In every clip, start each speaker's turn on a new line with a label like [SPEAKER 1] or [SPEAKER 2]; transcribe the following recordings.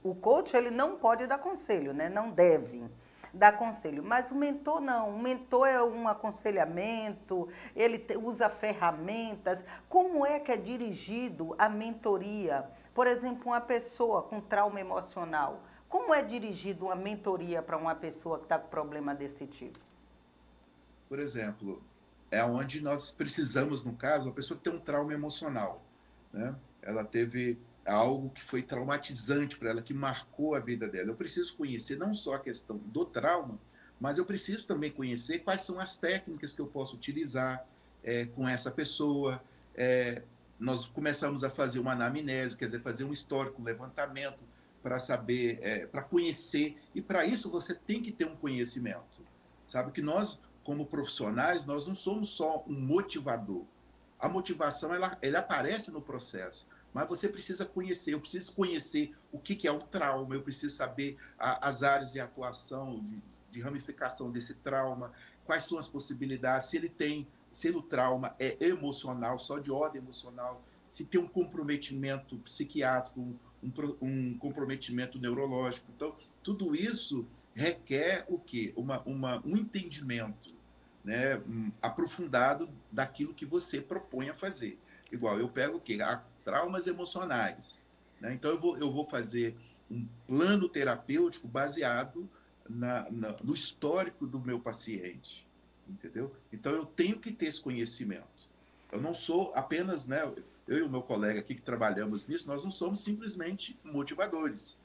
[SPEAKER 1] O coach, ele não pode dar conselho, né? Não deve dar conselho, mas o mentor não. O mentor é um aconselhamento, ele usa ferramentas. Como é que é dirigido a mentoria? Por exemplo, uma pessoa com trauma emocional. Como é dirigido uma mentoria para uma pessoa que está com problema desse tipo?
[SPEAKER 2] Por exemplo, é onde nós precisamos, no caso, uma pessoa que tem um trauma emocional, né? Ela teve algo que foi traumatizante para ela, que marcou a vida dela. Eu preciso conhecer não só a questão do trauma, mas eu preciso também conhecer quais são as técnicas que eu posso utilizar com essa pessoa. É, nós começamos a fazer uma anamnese, quer dizer, fazer um histórico, um levantamento para saber, para conhecer, e para isso você tem que ter um conhecimento. Sabe que nós, como profissionais, nós não somos só um motivador. A motivação, ela aparece no processo, mas você precisa conhecer. Eu preciso conhecer o que é o trauma, eu preciso saber as áreas de atuação, de ramificação desse trauma, quais são as possibilidades, se ele tem, se o trauma é emocional, só de ordem emocional, se tem um comprometimento psiquiátrico, um comprometimento neurológico. Então, tudo isso requer o quê? Um entendimento, né, aprofundado daquilo que você propõe a fazer. Igual, eu pego o quê? Traumas emocionais. Né? Então, eu vou fazer um plano terapêutico baseado no histórico do meu paciente. Entendeu? Então, eu tenho que ter esse conhecimento. Eu não sou apenas, né, eu e o meu colega aqui que trabalhamos nisso, nós não somos simplesmente motivadores.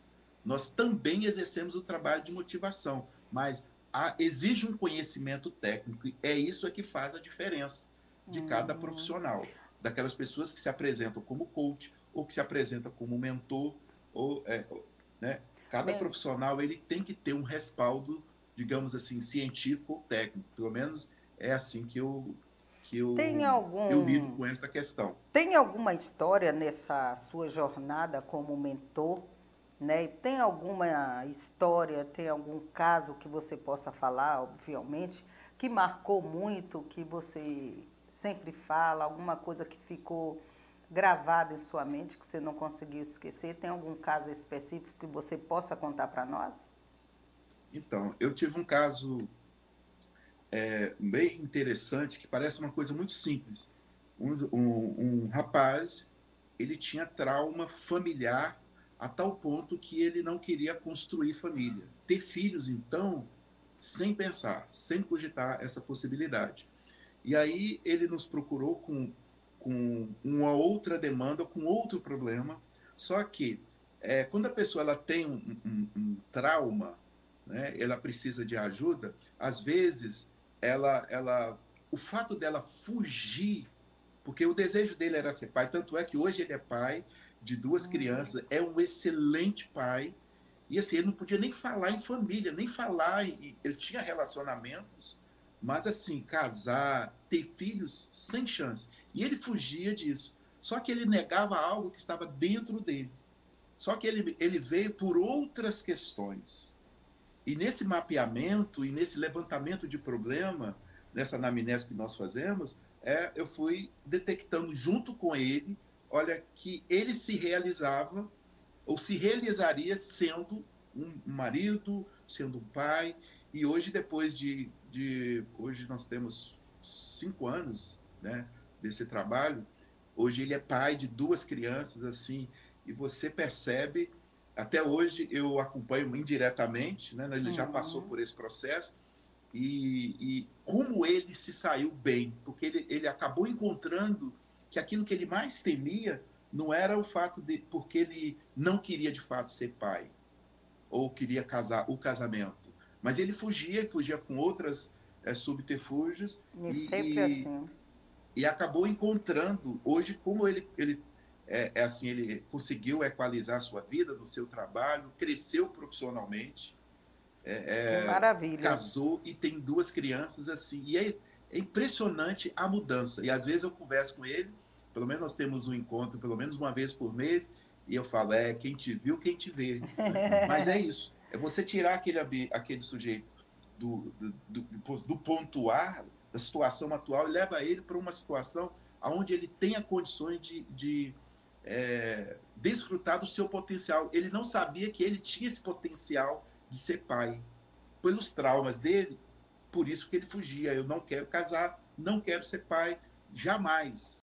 [SPEAKER 2] Nós também exercemos o trabalho de motivação, mas exige um conhecimento técnico, e é isso que faz a diferença de cada profissional, daquelas pessoas que se apresentam como coach, ou que se apresentam como mentor, ou, né? Cada
[SPEAKER 1] Bem,
[SPEAKER 2] profissional ele tem que ter um respaldo, digamos assim, científico ou técnico. Pelo menos é assim que
[SPEAKER 1] tem
[SPEAKER 2] eu lido
[SPEAKER 1] algum
[SPEAKER 2] com essa questão.
[SPEAKER 1] Tem alguma história nessa sua jornada como mentor, né? E tem alguma história, tem algum caso que você possa falar, obviamente, que marcou muito, que você sempre fala, alguma coisa que ficou gravada em sua mente que você não conseguiu esquecer? Tem algum caso específico que você possa contar para nós?
[SPEAKER 2] Então, eu tive um caso bem interessante, que parece uma coisa muito simples. Um rapaz, ele tinha trauma familiar a tal ponto que ele não queria construir família. Ter filhos, então, sem pensar, sem cogitar essa possibilidade. E aí ele nos procurou com uma outra demanda, com outro problema, só que quando a pessoa ela tem um trauma, né, ela precisa de ajuda, às vezes o fato dela fugir, porque o desejo dele era ser pai, tanto é que hoje ele é pai de duas crianças, é um excelente pai, e assim, ele não podia nem falar em família, nem falar ele tinha relacionamentos, mas assim, casar, ter filhos, sem chance. E ele fugia disso. Só que ele negava algo que estava dentro dele. Só que ele veio por outras questões. E nesse mapeamento e nesse levantamento de problema, nessa anamnese que nós fazemos, eu fui detectando junto com ele, olha, que ele se realizava ou se realizaria sendo um marido, sendo um pai. E hoje, depois hoje nós temos 5 anos, né, desse trabalho, hoje ele é pai de duas crianças, assim, e você percebe, até hoje eu acompanho indiretamente, né, ele já passou por esse processo, e como ele se saiu bem, porque ele acabou encontrando que aquilo que ele mais temia não era o fato de porque ele não queria de fato ser pai ou queria casar o casamento, mas ele fugia e fugia com outras subterfúgios
[SPEAKER 1] E sempre assim.
[SPEAKER 2] e acabou encontrando hoje como ele assim, ele conseguiu equalizar a sua vida no seu trabalho, cresceu profissionalmente,
[SPEAKER 1] Que maravilha.
[SPEAKER 2] casou e tem duas crianças assim. E é impressionante a mudança. E às vezes eu converso com ele, pelo menos nós temos um encontro, pelo menos uma vez por mês, e eu falo, quem te viu, quem te vê. Né? Mas é isso. É você tirar aquele sujeito do ponto A, da situação atual, e leva ele para uma situação onde ele tenha condições desfrutar do seu potencial. Ele não sabia que ele tinha esse potencial de ser pai. Pelos traumas dele, por isso que ele fugia. Eu não quero casar, não quero ser pai, jamais.